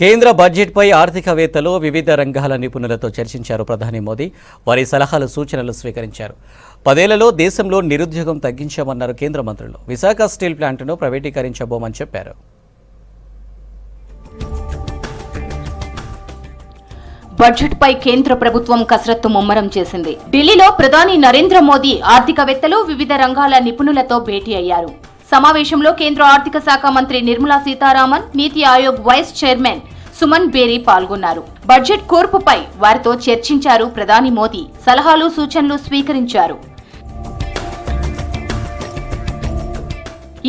కేంద్ర బడ్జెట్పై ఆర్థికవేత్తలు వివిధ రంగాల నిపుణులతో చర్చించారు. ప్రధాని మోదీ వారి సలహాలు సూచనలు స్వీకరించారు. 10 ఏళ్లలో దేశంలో నిరుద్యోగం తగ్గించామన్నారు కేంద్ర మంత్రులు. విశాఖ స్టీల్ ప్లాంట్ను ప్రైవేటీకరించబోమని చెప్పారు. బడ్జెట్పై కేంద్ర ప్రభుత్వం కసరత్తు ముమ్మరం చేసింది. ఢిల్లీలో ప్రధాని నరేంద్ర మోదీ ఆర్థికవేత్తలు వివిధ రంగాల నిపుణులతో భేటీ అయ్యారు. సమావేశంలో కేంద్ర ఆర్థిక శాఖ మంత్రి నిర్మలా సీతారామన్, నీతి ఆయోగ్ వైస్ చైర్మన్ సుమన్ బేరీ పాల్గొన్నారు. బడ్జెట్ కూర్పుపై వారితో చర్చించారు. ప్రధాని మోదీ సలహాలు సూచనలు స్వీకరించారు.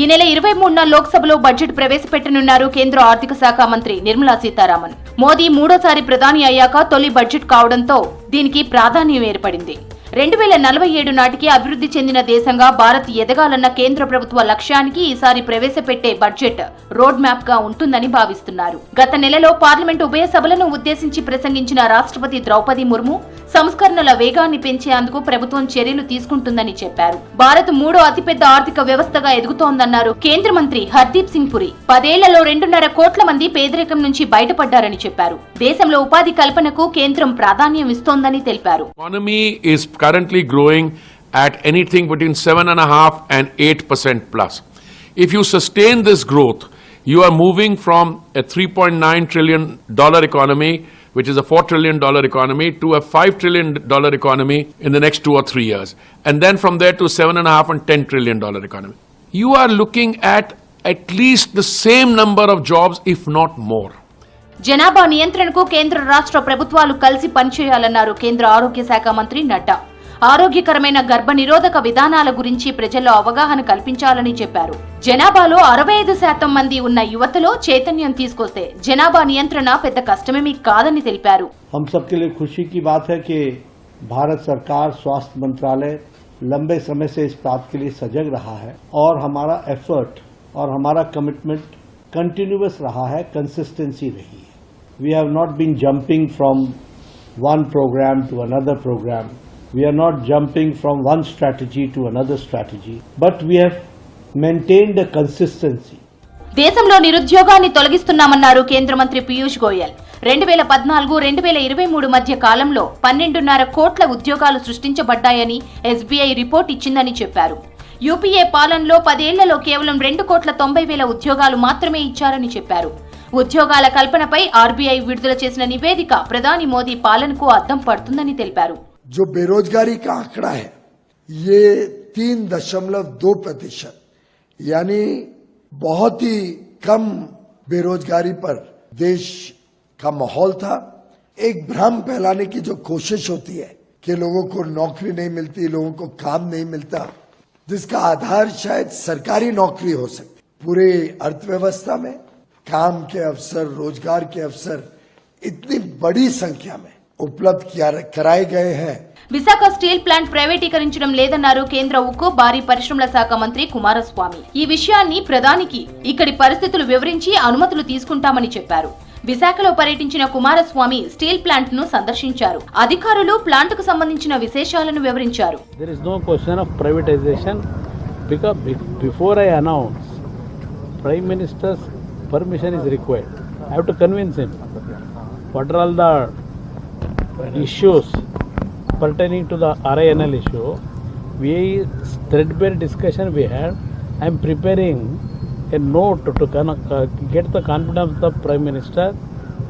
ఈ నెల 23న లోక్సభలో బడ్జెట్ ప్రవేశపెట్టనున్నారు కేంద్ర ఆర్థిక శాఖ మంత్రి నిర్మలా సీతారామన్. మోదీ మూడోసారి ప్రధాని అయ్యాక తొలి బడ్జెట్ కావడంతో దీనికి ప్రాధాన్యం ఏర్పడింది. 2047 నాటికి అభివృద్ధి చెందిన దేశంగా భారత్ ఎదగాలన్న కేంద్ర ప్రభుత్వ లక్ష్యానికి ఈసారి ప్రవేశపెట్టే బడ్జెట్ రోడ్ మ్యాప్ గా ఉంటుందని భావిస్తున్నారు. గత నెలలో పార్లమెంటు ఉభయ సభలను ఉద్దేశించి ప్రసంగించిన రాష్ట్రపతి ద్రౌపది ముర్ము సంస్కరణల వేగాన్ని పెంచేందుకు ప్రభుత్వం చర్యలు తీసుకుంటుందని చెప్పారు. భారత్ 3వ అతిపెద్ద ఆర్థిక వ్యవస్థగా ఎదుగుతోందన్నారు కేంద్ర మంత్రి హర్దీప్ సింగ్ పురి. 10 ఏళ్లలో 2.5 కోట్ల మంది పేదరికం నుంచి బయటపడ్డారని చెప్పారు. దేశంలో ఉపాధి కల్పనకు కేంద్రం ప్రాధాన్యం ఇస్తోందని తెలిపారు. Currently growing at anything between 7.5% and 8% plus. If you sustain this growth, you are moving from a $3.9 trillion economy, which is a $4 trillion economy, to a $5 trillion economy in the next 2 or 3 years. And then from there to 7.5 and $10 trillion economy. You are looking at least the same number of jobs, if not more. జనాభా నియంత్రణకు కేంద్ర రాష్ట్ర ప్రభుత్వాలు కలిసి పనిచేయాలన్నారు కేంద్ర ఆరోగ్య శాఖ మంత్రి నడ్డా. ఆరోగ్యకరమైన గర్భ నిరోధక విధానాల గురించి ప్రజల్లో అవగాహన కల్పించాలని చెప్పారు. జనాభాలో 65% మంది ఉన్న యువతలో చైతన్యం తీసుకొస్తే జనాభా నియంత్రణ పెద్ద కష్టమేమీ కాదని తెలిపారు. हम सबके लिए खुशी की बात है कि भारत सरकार स्वास्थ्य मंत्रालय लंबे समय से इस बात के लिए सजग रहा है और हमारा एफर्ट और हमारा कमिटमेंट कंटिन्यूअस रहा है, कंसिस्टेंसी रही है. We have not been jumping from one program to another program. We are not jumping from one strategy to another strategy, but we have maintained a consistency. దేశంలో నిరుద్యోగాన్ని తొలగిస్తున్నామన్నారు కేంద్ర మంత్రి పీయూష్ గోయల్. 2014-2023 మధ్య కాలంలో 12.5 కోట్ల ఉద్యోగాలు సృష్టించబడ్డాయని ఎస్బీఐ రిపోర్ట్ ఇచ్చిందని చెప్పారు. యూపీఏ పాలనలో 10 ఏళ్లలో కేవలం 2,90,000 ఉద్యోగాలు మాత్రమే ఇచ్చారని చెప్పారు. ఉద్యోగాల కల్పనపై ఆర్బీఐ విడుదల చేసిన నివేదిక ప్రధాని మోదీ పాలనకు అద్దం పడుతుందని తెలిపారు. जो बेरोजगारी का आंकड़ा है ये 3.2%, यानी बहुत ही कम बेरोजगारी पर देश का माहौल था. एक भ्रम फैलाने की जो कोशिश होती है कि लोगों को नौकरी नहीं मिलती, लोगों को काम नहीं मिलता, जिसका आधार शायद सरकारी नौकरी हो सकती. पूरे अर्थव्यवस्था में काम के अवसर, रोजगार के अवसर इतनी बड़ी संख्या में उपलब्ध कराए गए हैं. విశాఖ స్టీల్ ప్లాంట్ ప్రైవేటీకరించడం లేదన్నారు కేంద్ర ఉక్కు భారీ పరిశ్రమల శాఖ మంత్రి కుమారస్వామి. ఈ విషయాన్ని ప్రధానికి ఇక్కడి పరిస్థితులు వివరించి అనుమతులు తీసుకుంటామని చెప్పారు. విశాఖలో పర్యటించిన కుమారస్వామి స్టీల్ ప్లాంట్ ను సందర్శించారు. అధికారులు ప్లాంట్ కు సంబంధించిన విశేషాలను వివరించారు. There is no question of privatization because before I announce, Prime Minister's permission is required. I have to convince him. What are all the issues pertaining to the RINL issue? We threadbare discussion we had. I am preparing a note to get the confidence of the Prime Minister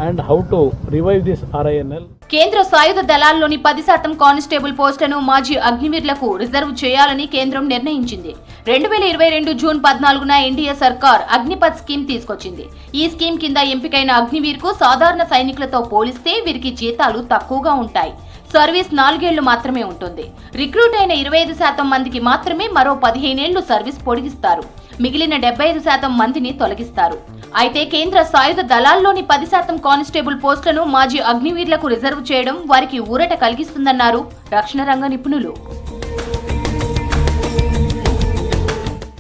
and how to revive this RINL. కేంద్ర సాయుధ దళాల్లోని 10% constable పోస్టులను మాజీ అగ్నివీరులకు reserve చేయాలని కేంద్రం నిర్ణయించింది. 2022 June 14న NDA సర్కార్ Agnipath scheme తీసుకొచ్చింది. ఈ స్కీమ్ కింద ఎంపికైన అగ్నివీర్కు సాధారణ సైనికులతో పోలిస్తే వీరికి జీతాలు తక్కువగా ఉంటాయి. సర్వీస్ 4 ఏళ్లు మాత్రమే ఉంటుంది. రిక్రూట్ అయిన 25% మందికి మాత్రమే మరో 15 ఏళ్లు సర్వీస్ పొడిగిస్తారు. మిగిలిన 75% మందిని తొలగిస్తారు. అయితే కేంద్ర సాయుధ దళాల్లోని 10% కానిస్టేబుల్ పోస్టులను మాజీ అగ్నివీరులకు రిజర్వ్ చేయడం వారికి ఊరట కలిగిస్తుందన్నారు రక్షణ రంగ నిపుణులు.